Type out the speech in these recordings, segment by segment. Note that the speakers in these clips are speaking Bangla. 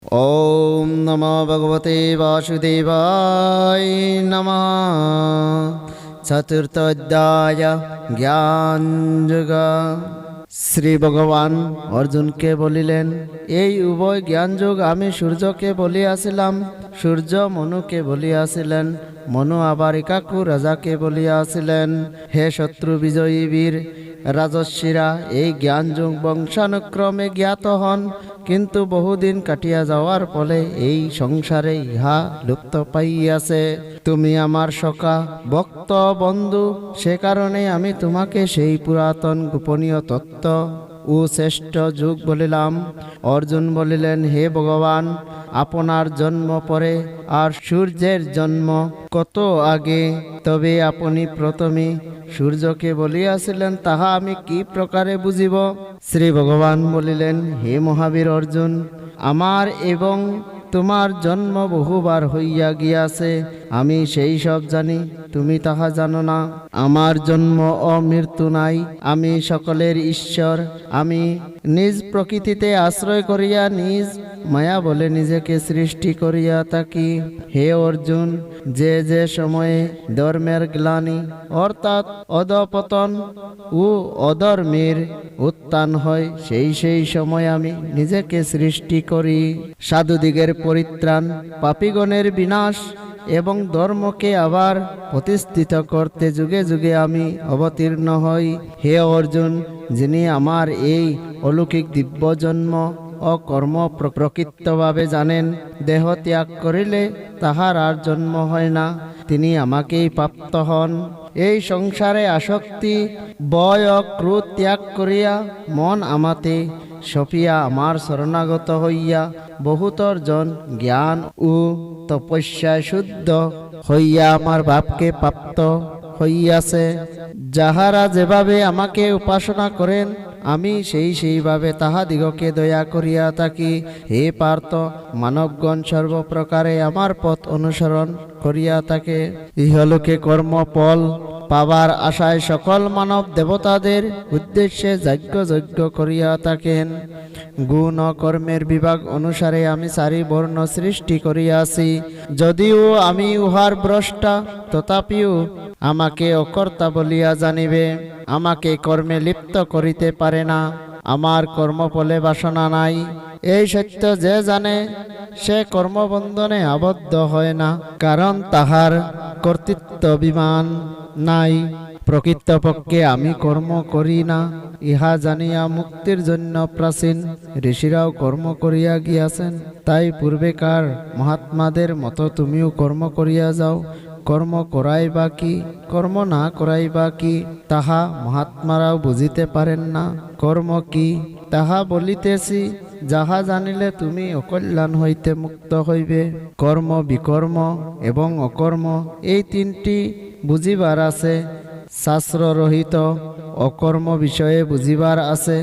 ओम नमो भगवते वासुदेवाय नमः। चतुर्थ अध्याय ज्ञान যোগ। শ্রী ভগবান অর্জুনকে বলিলেন, এই উভয় জ্ঞান যোগ আমি সূর্যকে বলিয়াছিলাম, সূর্য মনুকে বলিয়াছিলেন, মনু আবার ইকাকু রাজাকে বলিয়াছিলেন। হে শত্রু বিজয়ী বীর রাজস্বীরা, এই জ্ঞান যোগ বংশানুক্রমে জ্ঞাত হন, কিন্তু বহুদিন কাটিয়া যাওয়ার ফলে এই সংসারে ইহা লুপ্ত পাইয়াছে। তুমি আমার সখা ভক্ত বন্ধু, সে কারণে আমি তোমাকে সেই পুরাতন গোপনীয় তত্ত্ব ও শ্রেষ্ঠ যুগ বলিলাম। অর্জুন বলিলেন, হে ভগবান, আপনার জন্ম পরে আর সূর্যের জন্ম কত আগে, তবে আপনি প্রথমে সূর্যকে বলিয়াছিলেন, তাহা আমি কি প্রকারে বুঝিব? শ্রী ভগবান বলিলেন, হে মহাবীর অর্জুন, আমার এবং তোমার জন্ম বহুবার হইয়া গিয়াছে, আমি সেই সব জানি, তুমি তাহা জানো না। আমার জন্ম অমৃত্যু নাই, আমি সকলের ঈশ্বর। আমি নিজ প্রকৃতিতে আশ্রয় করিয়া নিজ মায়া বলে নিজেকে সৃষ্টি করিয়া থাকি। হে অর্জুন, যে যে সময়ে ধর্মের গ্লানি অর্থাৎ অধপতন ও অধর্মের উত্থান হয়, সেই সময় আমি নিজেকে সৃষ্টি করি। সাধুদিগের পরিত্রাণ, পাপীগণের বিনাশ এবং ধর্মকে আবার প্রতিষ্ঠিত করতে যুগে যুগে আমি অবতীর্ণ হই। হে অর্জুন, যিনি আমার এই অলৌকিক দিব্য জন্ম ও কর্ম প্রকৃতভাবে জানেন, দেহ ত্যাগ করিলে তাহার আর জন্ম হয় না, তিনি আমাকেই প্রাপ্ত হন। এই সংসারে আসক্তি ভয় ও ক্রোধ ত্যাগ করিয়া মন আমাতে সপিয়া আমার শরণাগত হইয়া বহুতর জন জ্ঞান ও তপস্যায় শুদ্ধ হইয়া আমার ভাবকে প্রাপ্ত হইয়াছে। যাহারা যেভাবে আমাকে উপাসনা করেন, আমি সেইভাবে তাহাদিগকে দয়া করিয়া থাকি। হে পার্থ, মানবগণ সর্বপ্রকারে আমার পথ অনুসরণ করিয়া থাকে। ইহলোকে কর্মফল পাবার আশায় সকল মানব দেবতাদের উদ্দেশ্যে যজ্ঞ করিয়া থাকেন। গুণ ও কর্মের বিভাগ অনুসারে আমি চারি বর্ণ সৃষ্টি করিয়াছি। যদিও আমি উহার ভ্রষ্টা, তথাপিও আমাকে অকর্তা বলিয়া জানিবে। আমাকে কর্মে লিপ্ত করিতে পারে না, আমার কর্মফলে বাসনা নাই। এই সত্য যে জানে, সে কর্মবন্ধনে আবদ্ধ হয় না, কারণ তাহার কর্তৃত্ব অভিমান নাই। প্রকৃতপক্ষে আমি কর্ম করি না, ইহা জানিয়া মুক্তির জন্য প্রাচীন ঋষিরাও কর্ম করিয়া গিয়াছেন। তাই পূর্বেকার মহাত্মাদের মতো তুমিও কর্ম করিয়া যাও। কর্ম করাই বা কি, কর্ম না করাই বা কি, তাহা মহাত্মারাও বুঝিতে পারেন না। কর্ম কি তাহা বলিতেছি, যাহা জানিলে তুমি অকল্যাণ হইতে মুক্ত হইবে। কর্ম, বিকর্ম এবং অকর্ম, এই তিনটি বুঝিবার আছে। শাস্ত্ররহিত অকর্ম বিষয়ে বুঝিবার আছে,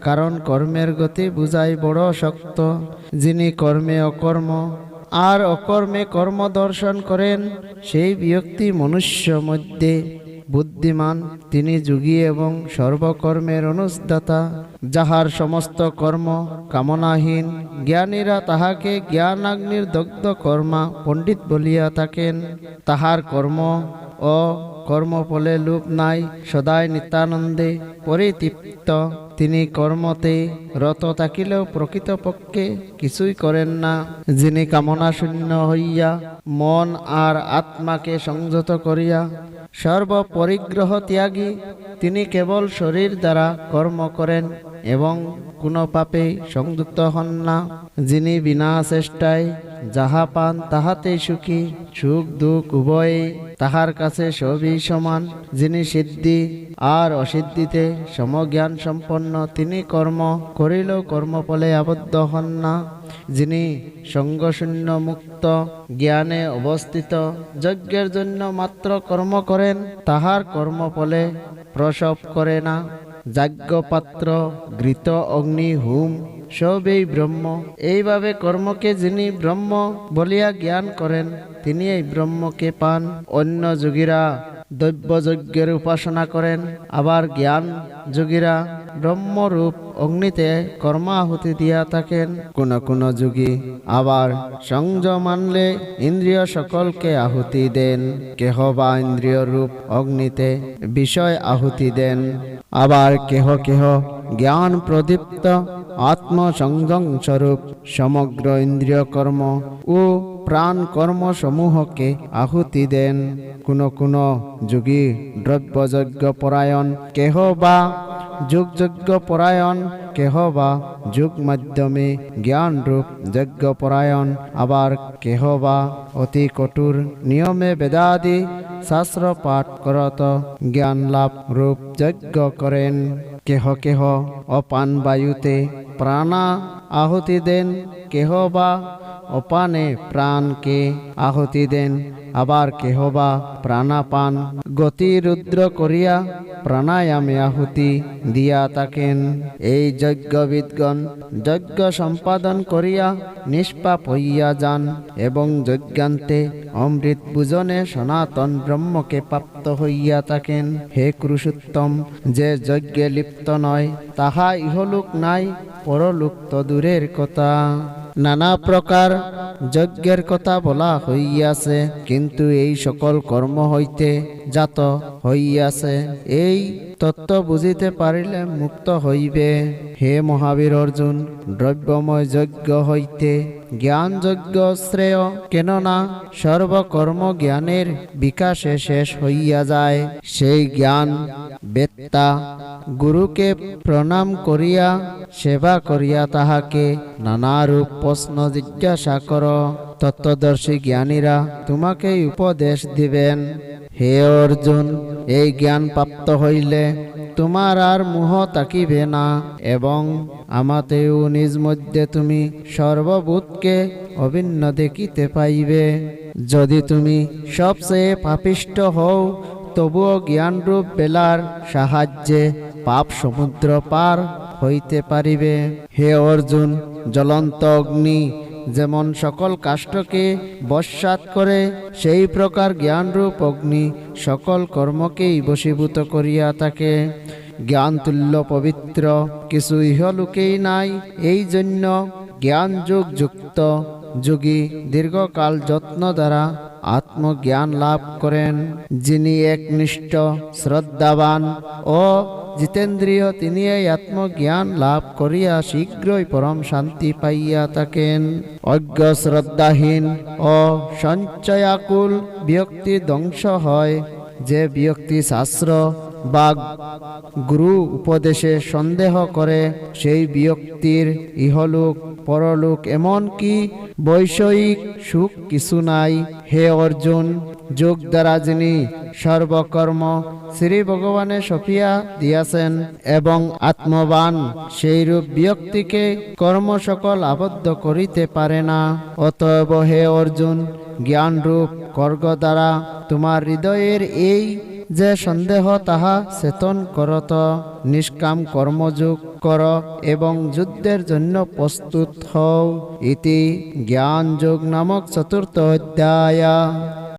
কারণ কর্মের গতি বুঝাই বড় শক্ত। যিনি কর্মে অকর্ম আর অকর্মে কর্ম দর্শন করেন, সেই ব্যক্তি মনুষ্য মধ্যে বুদ্ধিমান। তিনি যোগী এবং সর্বকর্মের অনুষ্দাতা, যাহার সমস্ত কর্ম কামনাহীন। জ্ঞানীরা তাহাকে জ্ঞানাগ্নির দগ্ধ কর্মা পণ্ডিত বলিয়া থাকেন। তাহার কর্ম ও কর্মফলে লোভ নাই, সদাই নিত্যানন্দে পরিতৃপ্ত। তিনি কর্মতে রত থাকিলেও প্রকৃতপক্ষে কিছুই করেন না। যিনি কামনা শূন্য হইয়া মন আর আত্মাকে সংযত করিয়া সর্বপরিগ্রহ ত্যাগী, তিনি কেবল শরীর দ্বারা কর্ম করেন এবং কোনো পাপে সংযুক্ত হন না। যিনি বিনা চেষ্টায় যাহা পান তাহাতেই সুখী, সুখ দুঃখ উভয়ে তাহার কাছে সবই সমান। যিনি সিদ্ধি আর অসিদ্ধিতে সমজ্ঞান সম্পন্ন, তিনি কর্ম করিলেও কর্মফলে আবদ্ধ হন না। যিনি সঙ্গশূন্য মুক্ত জ্ঞানে অবস্থিত, যজ্ঞের জন্য মাত্র কর্ম করেন, তাহার কর্মফলে প্রসব করে না। যাজ্ঞপাত্র, ঘৃত, অগ্নি, হোম সবই ব্রহ্ম। এইভাবে কর্মকে যিনি ব্রহ্ম বলিয়া জ্ঞান করেন, তিনি এই ব্রহ্মকে পান। অন্য যোগীরা দৈব্যযজ্ঞের উপাসনা করেন। আবার জ্ঞান যোগীরা ব্রহ্মরূপ অগ্নিতে কর্মাহুতি দিয়া থাকেন। কোন যোগী আবার সংযম মানলে ইন্দ্রিয় সকলকে আহুতি দেন। কেহ বা ইন্দ্রিয় রূপ অগ্নিতে বিষয় আহুতি দেন। আবার কেহ কেহ জ্ঞান প্রদীপ্ত আত্মসংযম স্বরূপ সমগ্র ইন্দ্রিয় কর্ম ও প্রাণ কর্ম সমূহকে আহুতি দেন। কোন যোগী দ্রব্যযজ্ঞ পরায়ণ, কেহ বা যোগযজ্ঞ পরায়ণ, কেহ বা যোগ মাধ্যমে জ্ঞান রূপ যজ্ঞ পরায়ণ, আবার কেহ বা অতি কঠোর নিয়মে বেদাদি শাস্ত্র পাঠ করত জ্ঞান লাভ রূপ যজ্ঞ করেন। কেহ কেহ অপান বায়ুতে প্রাণা আহুতি দেন, কেহ বা অপানে প্রাণকে আহুতি দেন। আবার কেহ বা প্রাণাপান গতি রুদ্র করিয়া প্রাণায়ামে আহুতি দিয়া থাকেন। এই যজ্ঞবিদগণ যজ্ঞ সম্পাদন করিয়া নিষ্পাপ হইয়া যান এবং যজ্ঞান্তে অমৃত ভোজনে সনাতন ব্রহ্মকে প্রাপ্ত হইয়া থাকেন। হে পুরুষোত্তম, যে যজ্ঞে লিপ্ত নয় তাহা ইহলোক নাই, পরলোক তো দূরের কথা। নানা প্রকার যজ্ঞের কথা বলা হইয়াছে, কিন্তু এই সকল কর্ম হইতে জাত হইয়াছে। এই তত্ত্ব বুঝিতে পারিলে মুক্ত হইবে। হে মহাবীর অর্জুন, দ্রব্যময় যজ্ঞ হইতে জ্ঞান যজ্ঞ শ্রেয়, কেননা সর্বকর্ম জ্ঞানের বিকাশে শেষ হইয়া যায়। সেই জ্ঞান বেত্তা গুরুকে প্রণাম করিয়া সেবা করিয়া তাহাকে নানারূপ প্রশ্ন জিজ্ঞাসা কর। তত্ত্বদর্শী জ্ঞানীরা তোমাকে উপদেশ দিবেন। হে অর্জুন, এই জ্ঞান প্রাপ্ত হইলে তোমার আর মোহ থাকিবে না এবং আমাতেও নিজ মধ্যে তুমি সর্বভূতকে অভিন্ন দেখিতে পাইবে। যদি তুমি সবচেয়ে পাপিষ্ঠ হও, তবুও জ্ঞানরূপ বেলার সাহায্যে পাপ সমুদ্র পার হইতে পারিবে। হে অর্জুন, জ্বলন্ত অগ্নি যেমন সকল কাষ্ঠকে বশ্যাৎ করে, সেই প্রকার জ্ঞানরূপ অগ্নি সকল কর্মকেই বশীভূত করিয়া থাকে। জ্ঞান তুল্য পবিত্র কিছু ইহলোকেই নাই। এই জন্য জ্ঞান যোগ যুক্ত যোগী দীর্ঘকাল যত্ন দ্বারা আত্মজ্ঞান লাভ করেন। যিনি একনিষ্ঠ শ্রদ্ধাবান ও জিতেন্দ্রিয়, তিনি এই আত্মজ্ঞান লাভ করিয়া শীঘ্রই পরম শান্তি পাইয়া থাকেন। অজ্ঞ শ্রদ্ধাহীন ও সঞ্চয়াকুল ব্যক্তি ধ্বংস হয়। যে ব্যক্তি শাস্ত্র বা গুরু উপদেশে সন্দেহ করে, সেই ব্যক্তির ইহলোক পরলোক এমনকি বৈষয়িক সুখ কিছু নাই। হে অর্জুন, যোগ দ্বারা যিনি সর্বকর্ম শ্রী ভগবানে সঁপিয়া দিয়াছেন এবং আত্মবান, সেইরূপ ব্যক্তিকে কর্ম সকল আবদ্ধ করিতে পারে না। অতএব হে অর্জুন, জ্ঞানরূপ খড়গ দ্বারা তোমার হৃদয়ের এই যে সন্দেহ তাহা চেতন করত। নিষ্কাম কর্মযোগ কর এবং যুদ্ধের জন্য প্রস্তুত হও। ইতি জ্ঞান যোগ নামক চতুর্থ অধ্যায়।